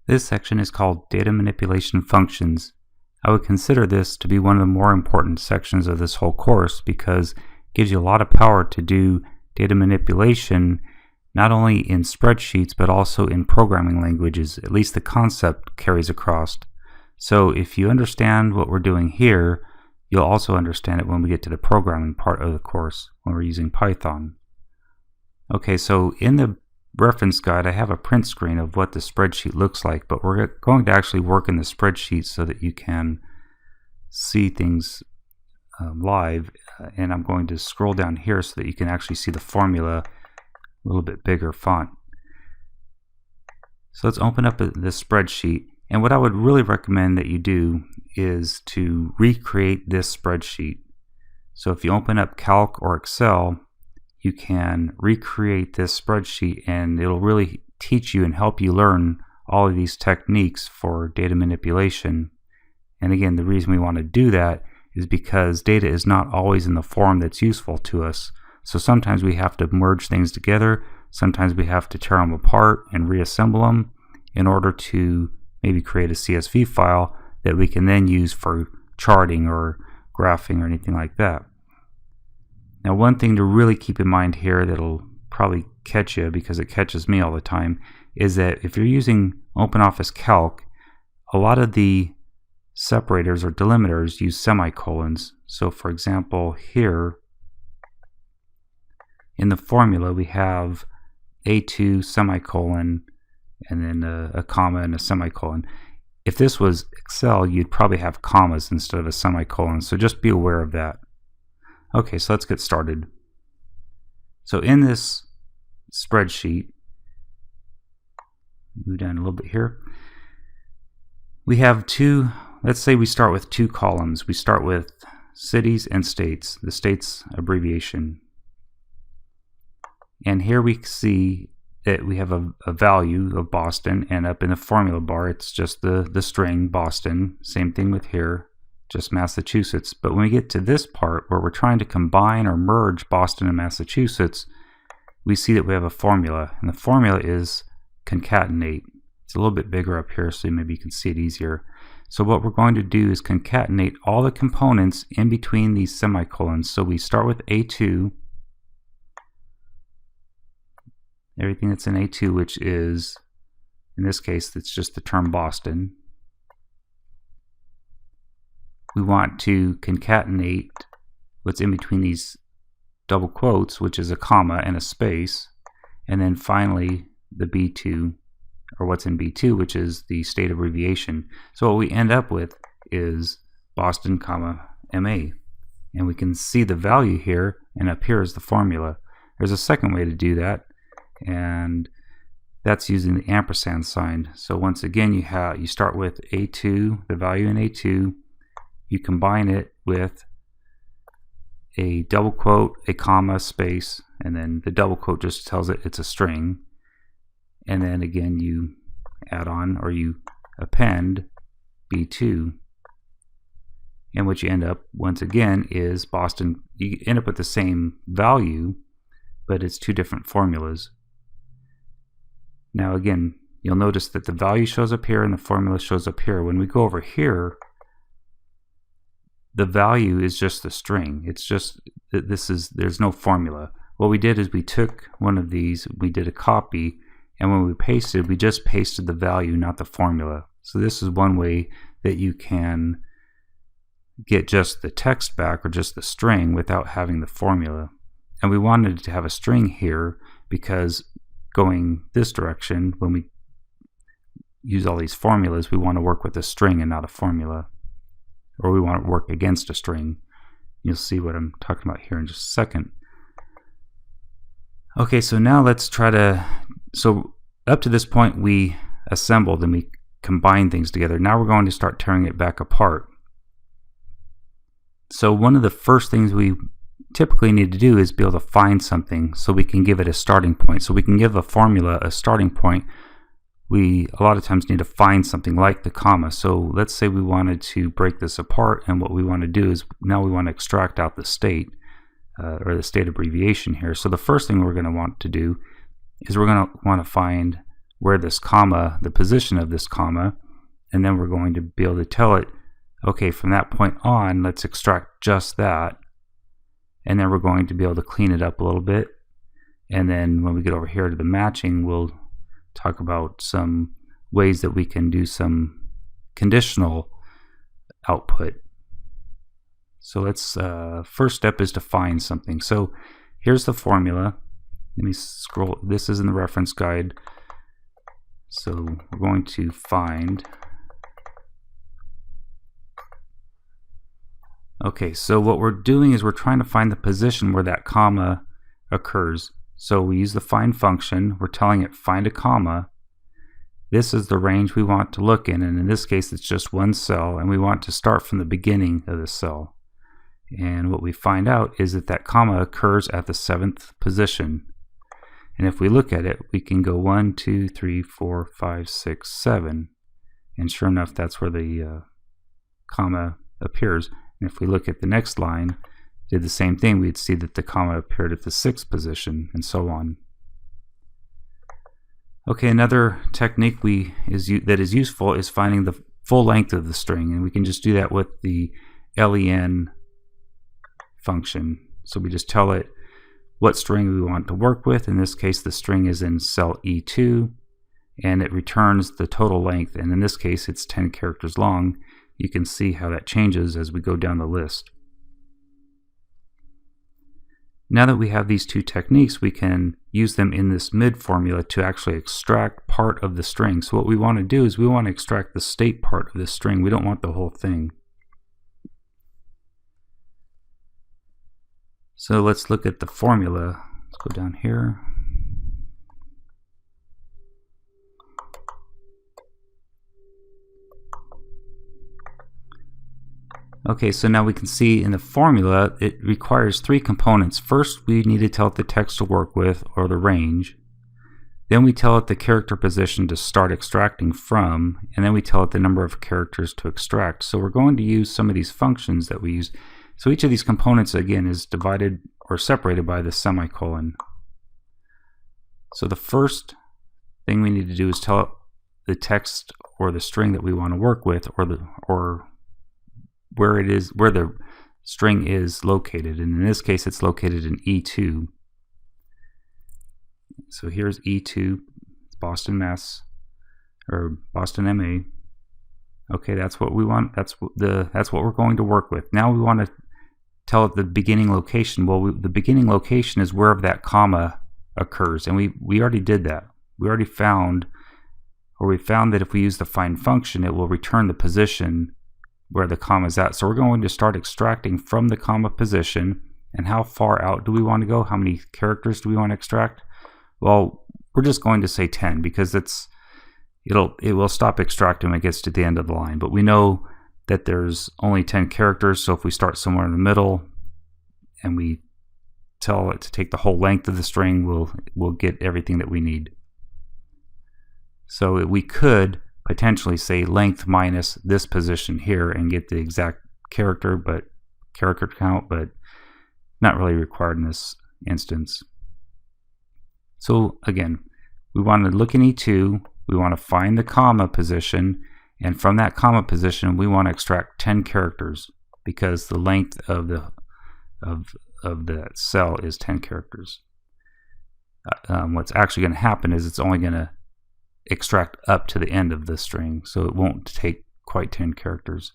This section is called Data Manipulation Functions. I would consider this to be one of the more important sections of this whole course because it gives you a lot of power to do data manipulation not only in spreadsheets but also in programming languages. At least the concept carries across. So if you understand what we're doing here, you'll also understand it when we get to the programming part of the course when we're using Python. Okay, so in the reference guide I have a print screen of what the spreadsheet looks like, but we're going to actually work in the spreadsheet so that you can see things live, and I'm going to scroll down here so that you can actually see the formula a little bit bigger font. So let's open up this spreadsheet, and what I would really recommend that you do is to recreate this spreadsheet. So if you open up Calc or Excel, you can recreate this spreadsheet and it'll really teach you and help you learn all of these techniques for data manipulation. And again, the reason we want to do that is because data is not always in the form that's useful to us. So sometimes we have to merge things together, sometimes we have to tear them apart and reassemble them in order to maybe create a CSV file that we can then use for charting or graphing or anything like that. Now, one thing to really keep in mind here that'll probably catch you, because it catches me all the time, is that if you're using OpenOffice Calc, a lot of the separators or delimiters use semicolons. So for example, here in the formula we have A2 semicolon and then a comma and a semicolon. If this was Excel, you'd probably have commas instead of a semicolon, so just be aware of that. Okay, so let's get started. So in this spreadsheet, move down a little bit here, we have two, let's say we start with two columns. We start with cities and states, the states abbreviation. And here we see that we have a value of Boston, and up in the formula bar it's just the string Boston. Same thing with here, just Massachusetts. But when we get to this part where we're trying to combine or merge Boston and Massachusetts, we see that we have a formula, and the formula is concatenate. It's a little bit bigger up here so maybe you can see it easier. So what we're going to do is concatenate all the components in between these semicolons. So we start with A2, everything that's in A2, which is, in this case, it's just the term Boston. We want to concatenate what's in between these double quotes, which is a comma and a space, and then finally the B2, or what's in B2, which is the state abbreviation. So what we end up with is Boston, comma, MA. And we can see the value here, and up here is the formula. There's a second way to do that, and that's using the ampersand sign. So once again, you start with A2, the value in A2, you combine it with a double quote, a comma, space, and then the double quote just tells it it's a string. And then again you add on, or you append B2. And what you end up, once again, is Boston. You end up with the same value, but it's two different formulas. Now again, you'll notice that the value shows up here and the formula shows up here. When we go over here, the value is just the string. It's just that there's no formula. What we did is we took one of these, we did a copy, and when we pasted, we just pasted the value, not the formula. So this is one way that you can get just the text back, or just the string, without having the formula. And we wanted to have a string here because going this direction, when we use all these formulas, we want to work with a string and not a formula. Or we want to work against a string. You'll see what I'm talking about here in just a second. Okay, so now let's try to, so up to this point we assembled and we combined things together. Now we're going to start tearing it back apart. So one of the first things we typically need to do is be able to find something so we can give it a starting point. So we can give a formula a starting point. We a lot of times need to find something like the comma. So let's say we wanted to break this apart, and what we want to do is now we want to extract out the state or the state abbreviation here. So the first thing we're going to want to do is we're going to want to find where this comma, the position of this comma, and then we're going to be able to tell it, okay, from that point on, let's extract just that, and then we're going to be able to clean it up a little bit. And then when we get over here to the matching, we'll talk about some ways that we can do some conditional output. So let's, first step is to find something. So here's the formula. Let me scroll, this is in the reference guide. So we're going to find. Okay, so what we're doing is we're trying to find the position where that comma occurs. So we use the find function. We're telling it find a comma. This is the range we want to look in, and in this case it's just one cell, and we want to start from the beginning of the cell. And what we find out is that that comma occurs at the 7th position. And if we look at it, we can go 1, 2, 3, 4, 5, 6, 7. And sure enough, that's where the comma appears. And if we look at the next line, did the same thing, we'd see that the comma appeared at the 6th position, and so on. Okay, another technique that is useful is finding the full length of the string, and we can just do that with the len function. So we just tell it what string we want to work with. In this case, the string is in cell E2, and it returns the total length, and in this case it's 10 characters long. You can see how that changes as we go down the list. Now that we have these two techniques, we can use them in this mid formula to actually extract part of the string. So what we want to do is we want to extract the state part of the string. We don't want the whole thing. So let's look at the formula. Let's go down here. Okay, so now we can see in the formula it requires 3 components. First, we need to tell it the text to work with, or the range. Then we tell it the character position to start extracting from, and then we tell it the number of characters to extract. So we're going to use some of these functions that we use. So each of these components, again, is divided or separated by the semicolon. So the first thing we need to do is tell it the text or the string that we want to work with, or where the string is located, and in this case it's located in E2. So here's E2, Boston, Mass, or Boston, MA. Okay, that's what we want. That's what we're going to work with. Now we want to tell it the beginning location. Well, the beginning location is wherever that comma occurs, and we already did that. We already found, or we found that if we use the find function, it will return the position where the comma is at. So we're going to start extracting from the comma position. And how far out do we want to go? How many characters do we want to extract? Well, we're just going to say 10 because it will stop extracting when it gets to the end of the line. But we know that there's only 10 characters, so if we start somewhere in the middle and we tell it to take the whole length of the string, we'll get everything that we need. So we could potentially say length minus this position here and get the exact character count, but not really required in this instance. So again, we want to look in E2, we want to find the comma position, and from that comma position we want to extract 10 characters because the length of the cell is 10 characters. What's actually going to happen is it's only going to extract up to the end of the string, so it won't take quite 10 characters.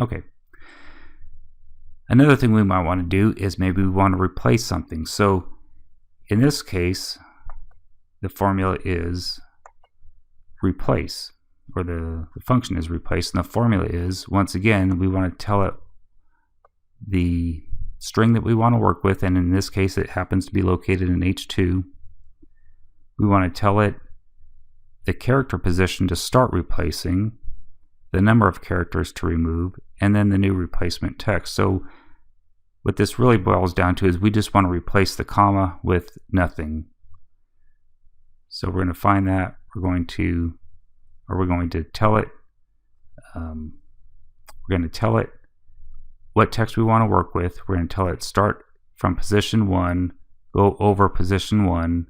Okay. Another thing we might want to do is maybe we want to replace something. So in this case, the formula is replace, or the function is replace, and the formula is, once again, we want to tell it the string that we want to work with, and in this case it happens to be located in H2. We want to tell it the character position to start replacing, the number of characters to remove, and then the new replacement text. So what this really boils down to is we just want to replace the comma with nothing. So we're going to find that. We're going to tell it. We're going to tell it what text we want to work with. We're going to tell it start from position 1, go over position 1,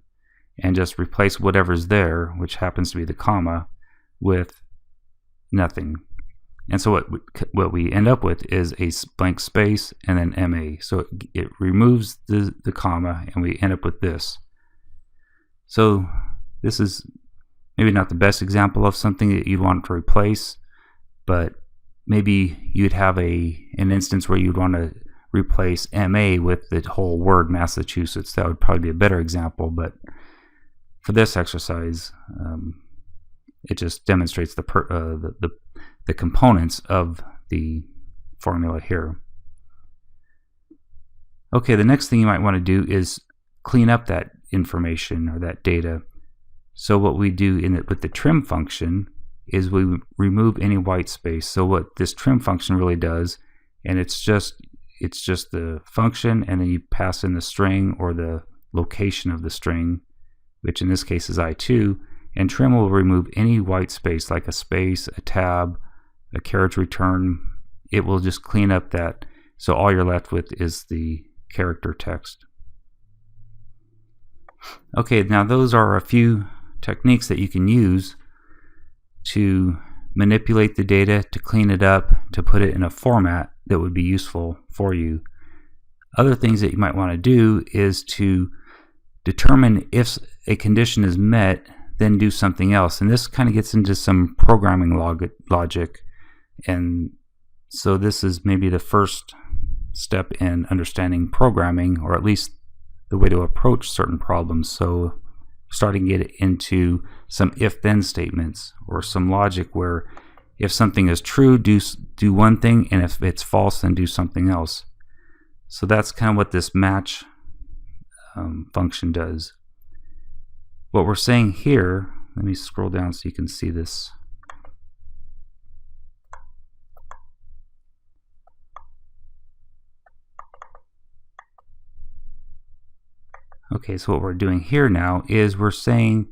and just replace whatever's there, which happens to be the comma, with nothing. And so what we end up with is a blank space and then MA. So it removes the comma, and we end up with this. So this is maybe not the best example of something that you'd want to replace, but maybe you'd have an instance where you'd want to replace MA with the whole word Massachusetts. That would probably be a better example, but for this exercise, it just demonstrates the components of the formula here. Okay, the next thing you might want to do is clean up that information or that data. So what we do with the trim function is we remove any white space. So what this trim function really does, and it's just the function, and then you pass in the string or the location of the string, which in this case is I2, and trim will remove any white space like a space, a tab, a carriage return. It will just clean up that, so all you're left with is the character text. Okay, now those are a few techniques that you can use to manipulate the data, to clean it up, to put it in a format that would be useful for you. Other things that you might want to do is to determine if a condition is met, then do something else. And this kind of gets into some programming logic. And so this is maybe the first step in understanding programming, or at least the way to approach certain problems. So starting to get into some if-then statements, or some logic where if something is true, do one thing, and if it's false, then do something else. So that's kind of what this match function does. What we're saying here, let me scroll down so you can see this. Okay, so what we're doing here now is we're saying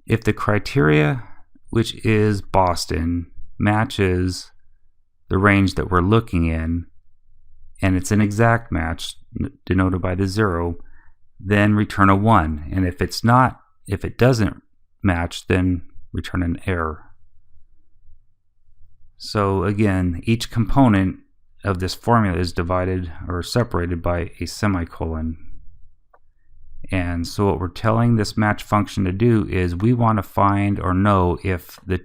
if the criteria, which is Boston, matches the range that we're looking in, and it's an exact match denoted by the 0, then return a 1. And if it doesn't match, then return an error. So again, each component of this formula is divided or separated by a semicolon. And so what we're telling this match function to do is we want to find or know if the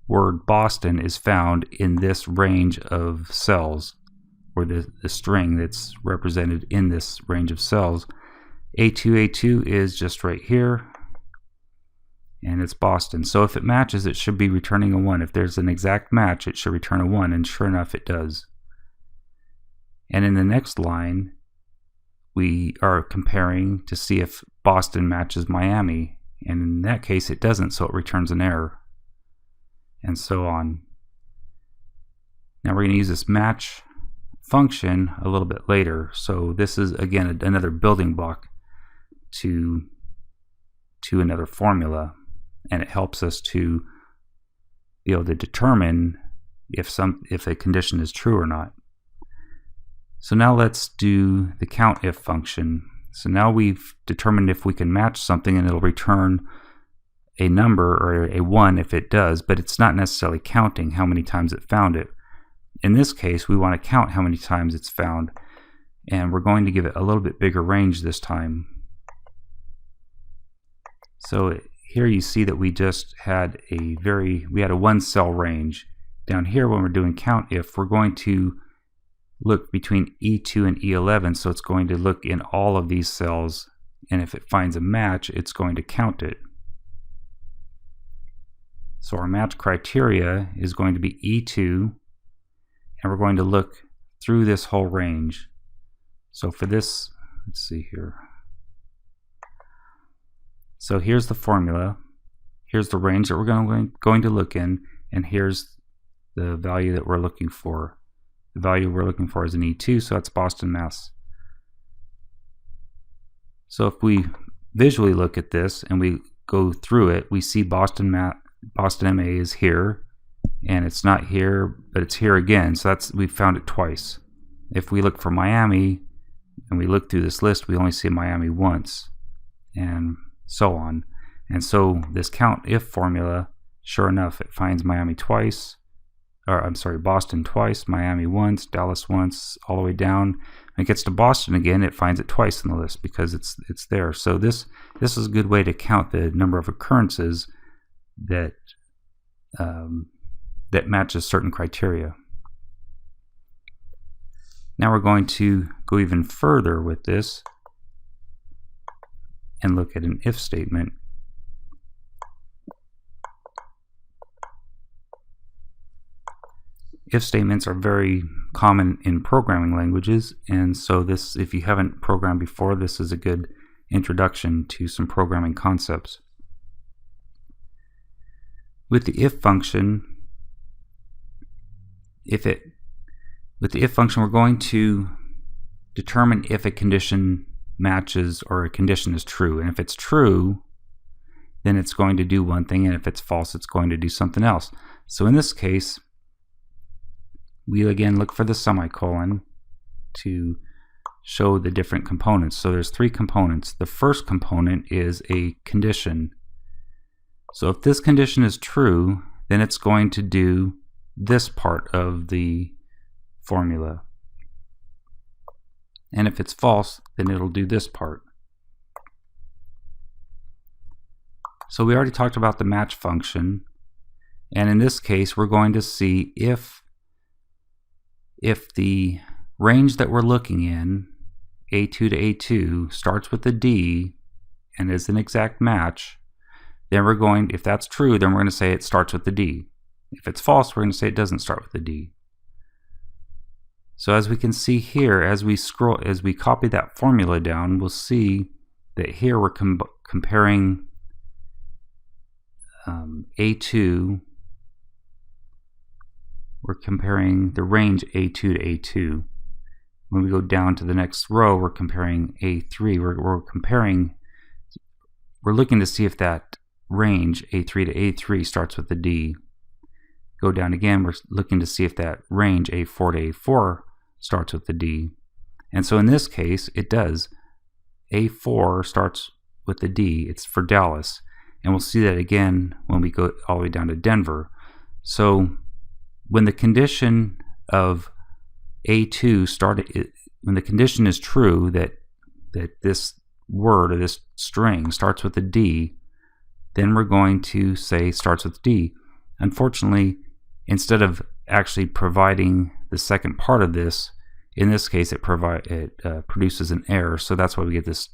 word Boston is found in this range of cells, or the string that's represented in this range of cells. A2 is just right here, and it's Boston. So if it matches, it should be returning a 1. If there's an exact match, it should return a 1, and sure enough it does. And in the next line, we are comparing to see if Boston matches Miami, and in that case it doesn't, so it returns an error, and so on. Now we're going to use this match function a little bit later. So this is again another building block to another formula, and it helps us to be able to determine if a condition is true or not. So now let's do the COUNTIF function. So now we've determined if we can match something, and it'll return a number or a 1 if it does, but it's not necessarily counting how many times it found it. In this case, we want to count how many times it's found, and we're going to give it a little bit bigger range this time. So here you see that we just had a 1-cell range. Down here when we're doing COUNTIF, we're going to look between E2 and E11, so it's going to look in all of these cells, and if it finds a match, it's going to count it. So our match criteria is going to be E2, and we're going to look through this whole range. So for this, let's see here. So here's the formula. Here's the range that we're going to look in, and here's the value that we're looking for. The value we're looking for is an E2, so that's Boston, Mass. So if we visually look at this and we go through it, we see Boston MA is here, and it's not here, but it's here again. So we've found it twice. If we look for Miami and we look through this list, we only see Miami once. and so on. And so this count if formula, sure enough, it finds Miami twice, or I'm sorry, Boston twice, Miami once, Dallas once, all the way down. When it gets to Boston again, it finds it twice in the list because it's there. So this is a good way to count the number of occurrences that that matches certain criteria. Now we're going to go even further with this and look at an if statement. If statements are very common in programming languages, and so this, if you haven't programmed before, this is a good introduction to some programming concepts. With the if function, with the if function, we're going to determine if a condition matches or a condition is true. And if it's true, then it's going to do one thing, and if it's false, it's going to do something else. So in this case, we again look for the semicolon to show the different components. So there's three components. The first component is a condition. So if this condition is true, then it's going to do this part of the formula. And if it's false, then it'll do this part. So we already talked about the match function, and in this case we're going to see if the range that we're looking in, A2 to A2, starts with a D and is an exact match, then we're going, if that's true, then we're going to say it starts with the D. If it's false, we're going to say it doesn't start with the D. So as we can see here, as we copy that formula down, we'll see that here we're comparing A2, we're comparing the range A2 to A2. When we go down to the next row, we're comparing A3. We're looking to see if that range A3 to A3 starts with the D. Go down again, we're looking to see if that range A4 to A4 starts with the D. And so in this case, it does. A4 starts with the D. It's for Dallas. And we'll see that again when we go all the way down to Denver. So when the condition of A2 started, when the condition is true that this word or this string starts with a D, then we're going to say starts with D. Unfortunately, instead of actually providing the second part of this, in this case it produces an error, so that's why we get this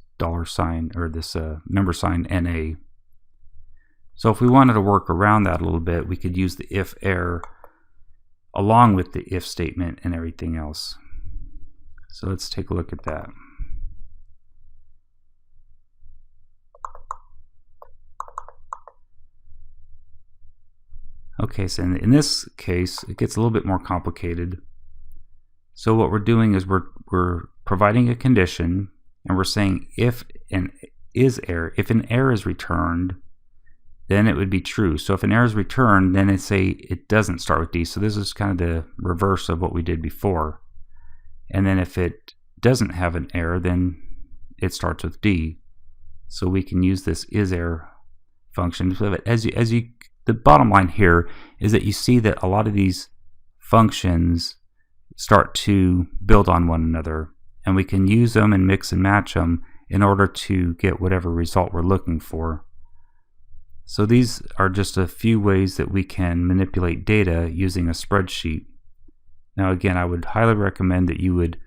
$sign or this number sign NA. So if we wanted to work around that a little bit, we could use the if error along with the if statement and everything else. So let's take a look at that. Okay, so in this case, it gets a little bit more complicated. So what we're doing is we're providing a condition, and we're saying if an error is returned, then it would be true. So if an error is returned, then it doesn't start with D. So this is kind of the reverse of what we did before. And then if it doesn't have an error, then it starts with D. So we can use this isError function. So the bottom line here is that you see that a lot of these functions start to build on one another, and we can use them and mix and match them in order to get whatever result we're looking for. So these are just a few ways that we can manipulate data using a spreadsheet. Now again, I would highly recommend that you would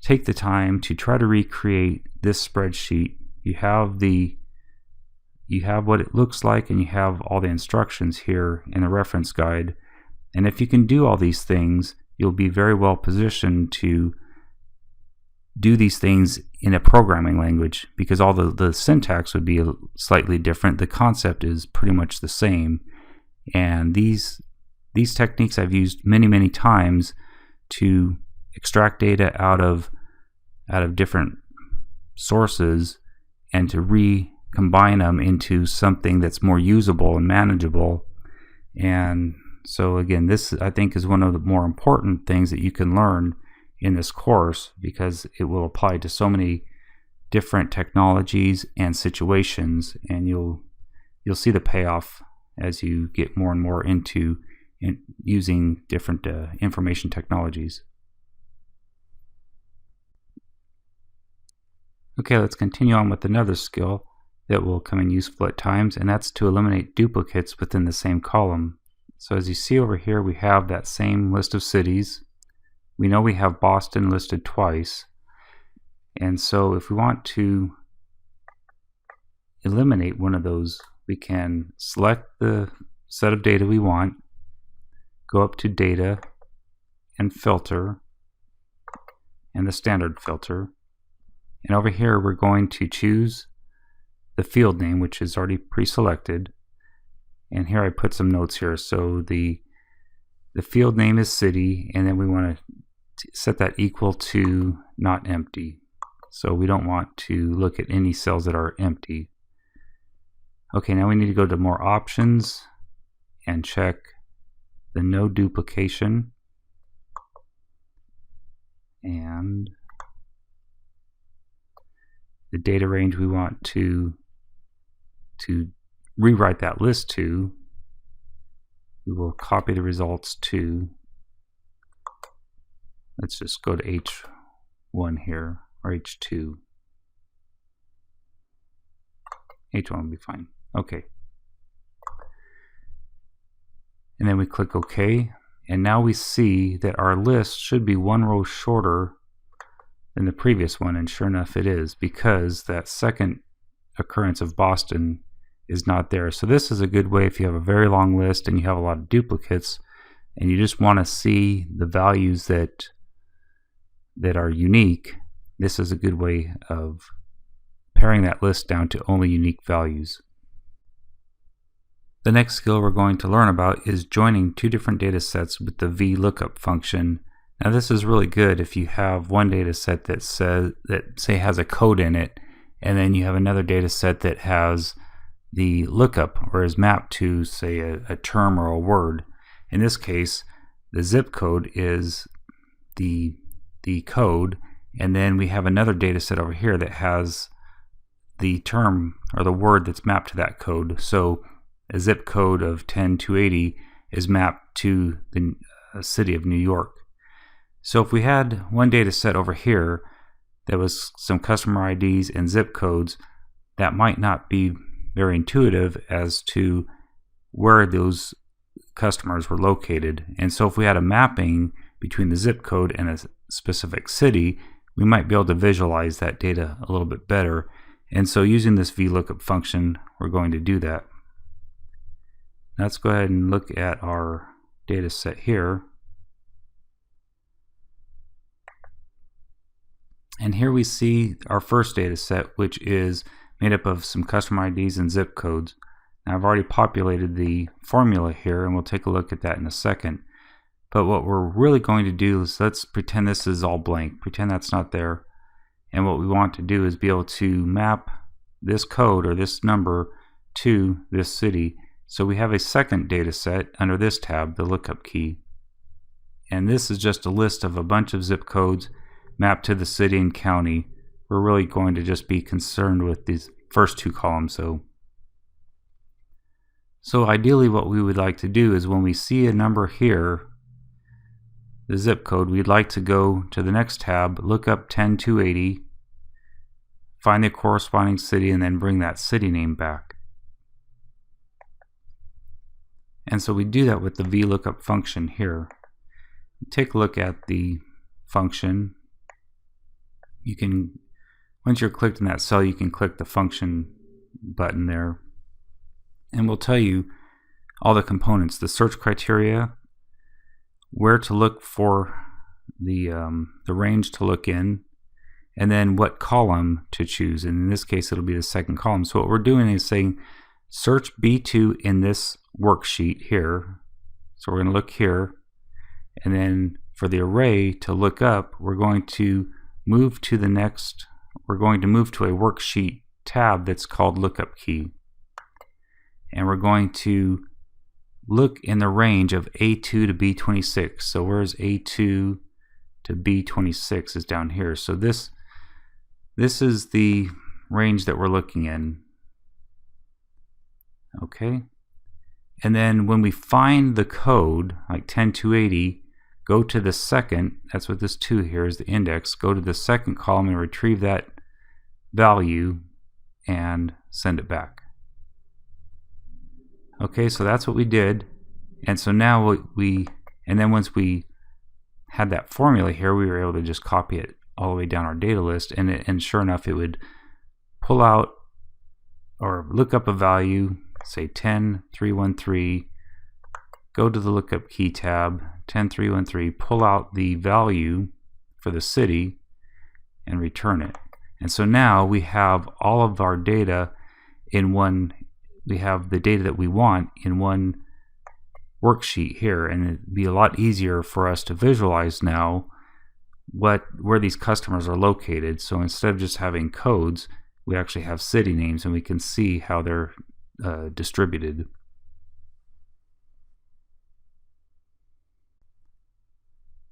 take the time to try to recreate this spreadsheet. You have what it looks like, and you have all the instructions here in the reference guide. And if you can do all these things, you'll be very well positioned to do these things in a programming language, because all the syntax would be slightly different. The concept is pretty much the same. And these techniques I've used many times to extract data out of different sources and to recombine them into something that's more usable and manageable. And so again, this I think is one of the more important things that you can learn in this course, because it will apply to so many different technologies and situations, and you'll see the payoff as you get more and more into using different information technologies. Okay, let's continue on with another skill that will come in useful at times, and that's to eliminate duplicates within the same column. So as you see over here, we have that same list of cities. We know we have Boston listed twice, and so if we want to eliminate one of those, we can select the set of data we want, go up to Data and Filter and the Standard Filter, and over here we're going to choose the field name, which is already pre-selected, and here I put some notes here. So the field name is city, and then we want to set that equal to not empty. So we don't want to look at any cells that are empty. Okay, now we need to go to more options and check the no duplication, and the data range we want to rewrite that list to. We will copy the results to, let's just go to H1 here, or H2. H1 will be fine. Okay. And then we click OK, and now we see that our list should be one row shorter than the previous one, and sure enough it is, because that second occurrence of Boston is not there. So this is a good way if you have a very long list and you have a lot of duplicates and you just want to see the values that are unique. This is a good way of paring that list down to only unique values. The next skill we're going to learn about is joining two different data sets with the VLOOKUP function. Now this is really good if you have one data set that say has a code in it, and then you have another data set that has the lookup or is mapped to, say, a term or a word. In this case, the zip code is the code, and then we have another data set over here that has the term or the word that's mapped to that code. So a zip code of 10280 is mapped to the city of New York. So if we had one data set over here that was some customer IDs and zip codes, that might not be very intuitive as to where those customers were located. And so if we had a mapping between the zip code and a specific city, we might be able to visualize that data a little bit better. And so using this VLOOKUP function, we're going to do that. Let's go ahead and look at our data set here. And here we see our first data set, which is made up of some customer IDs and zip codes. Now I've already populated the formula here, and we'll take a look at that in a second. But what we're really going to do is let's pretend this is all blank. Pretend that's not there. And what we want to do is be able to map this code or this number to this city. So we have a second data set under this tab, the lookup key. And this is just a list of a bunch of zip codes mapped to the city and county. We're really going to just be concerned with these first two columns. So ideally what we would like to do is when we see a number here, the zip code, we'd like to go to the next tab, look up 10280, find the corresponding city, and then bring that city name back. And so we do that with the VLOOKUP function here. Take a look at the function. You can, once you're clicked in that cell, you can click the function button there, and we'll tell you all the components, the search criteria, where to look for the range to look in, and then what column to choose. And in this case, it'll be the second column. So what we're doing is saying search B2 in this worksheet here. So we're going to look here, and then for the array to look up, we're going to move to the next, we're going to move to a worksheet tab that's called lookup key. And we're going to look in the range of A2 to B26. So where's A2 to B26 is down here. So this this is the range that we're looking in. Okay. And then when we find the code, like 10280, go to the second, that's what this 2 here is, the index, go to the second column and retrieve that value and send it back. Okay, so that's what we did. And so now and then once we had that formula here, we were able to just copy it all the way down our data list, and sure enough, it would pull out or look up a value, say 10313, go to the lookup key tab, 10313, pull out the value for the city and return it. And so now we have all of our data in one, we have the data that we want in one worksheet here, and it'd be a lot easier for us to visualize now where these customers are located. So instead of just having codes, we actually have city names, and we can see how they're distributed.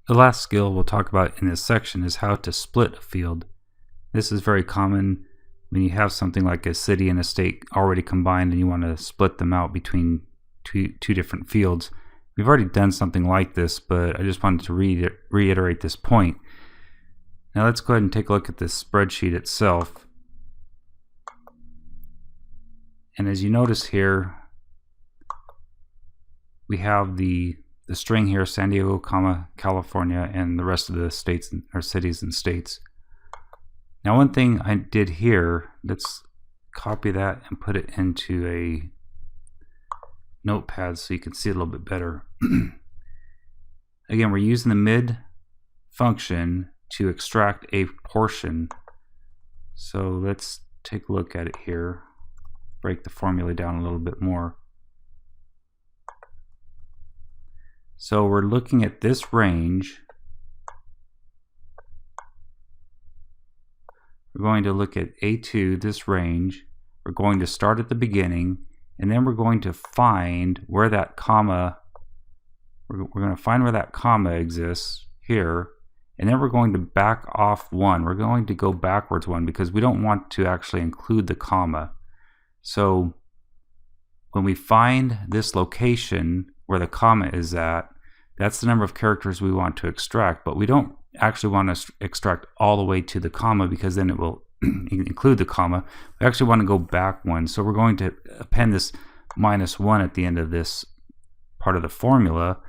The last skill we'll talk about in this section is how to split a field. This is very common when you have something like a city and a state already combined and you want to split them out between two different fields. We've already done something like this, but I just wanted to reiterate this point. Now let's go ahead and take a look at this spreadsheet itself. And as you notice here, we have the string here, San Diego, California, and the rest of the states or cities and states. Now one thing I did here, let's copy that and put it into a notepad so you can see it a little bit better. Again, we're using the mid function to extract a portion. So let's take a look at it here, break the formula down a little bit more. So we're looking at this range. We're going to look at A2, this range. We're going to start at the beginning, and then we're going to find where that comma, we're going to find where that comma exists here, and then we're going to back off one. We're going to go backwards one because we don't want to actually include the comma. So when we find this location where the comma is at, that's the number of characters we want to extract, but we don't actually want to extract all the way to the comma because then it will include the comma. We actually want to go back one, so we're going to append this -1 at the end of this part of the formula,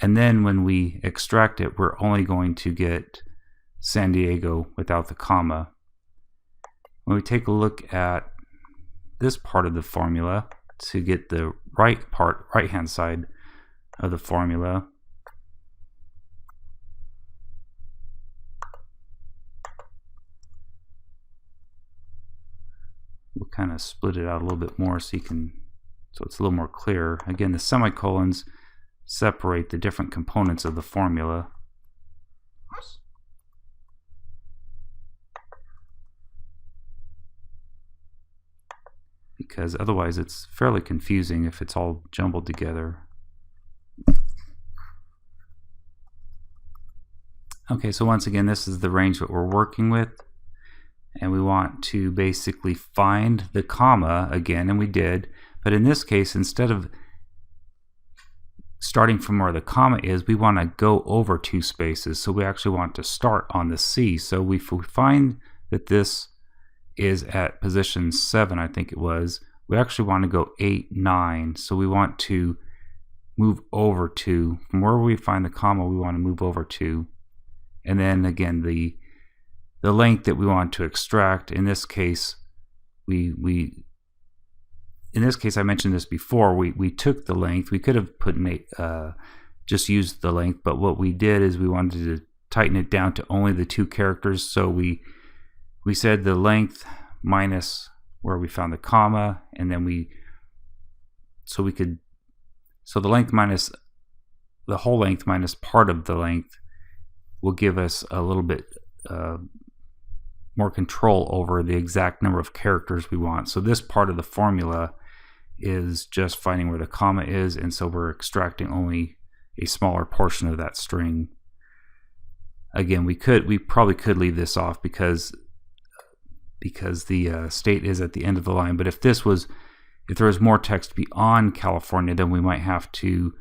and then when we extract it, we're only going to get San Diego without the comma. When we take a look at this part of the formula to get the right hand side of the formula, we'll kind of split it out a little bit more so it's a little more clear. Again, the semicolons separate the different components of the formula. Because otherwise it's fairly confusing if it's all jumbled together. Okay, so once again, this is the range that we're working with, and we want to basically find the comma again, and we did, but in this case, instead of starting from where the comma is, we want to go over 2 spaces, so we actually want to start on the C. So if we find that this is at position 7, I think it was, we actually want to go 8, 9, so we want to move over 2. From where we find the comma, we want to move over 2. And then again, the length that we want to extract, in this case, in this case, I mentioned this before, we took the length. We could have put just used the length, but what we did is we wanted to tighten it down to only the 2 characters. So we said the length minus where we found the comma, and then so the length minus the whole length minus part of the length will give us a little bit more control over the exact number of characters we want. So this part of the formula is just finding where the comma is, and so we're extracting only a smaller portion of that string. Again, we probably could leave this off because because the state is at the end of the line. But if there was more text beyond California, then we might have to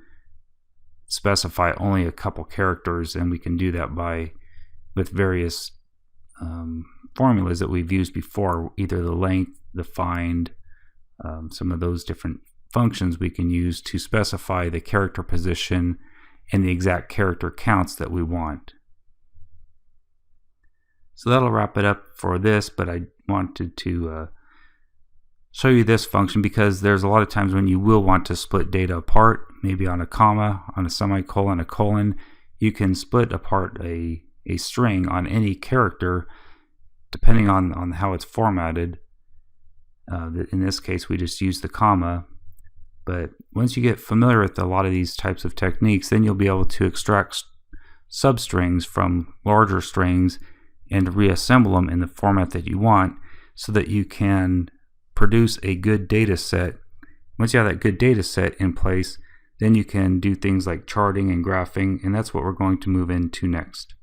specify only a couple characters, and we can do that with various formulas that we've used before, either the length, the find, some of those different functions we can use to specify the character position and the exact character counts that we want. So that'll wrap it up for this, but I wanted to show you this function because there's a lot of times when you will want to split data apart, maybe on a comma, on a semicolon, a colon. You can split apart a string on any character depending on how it's formatted. In this case, we just use the comma. But once you get familiar with a lot of these types of techniques, then you'll be able to extract substrings from larger strings and reassemble them in the format that you want so that you can produce a good data set. Once you have that good data set in place, then you can do things like charting and graphing, and that's what we're going to move into next.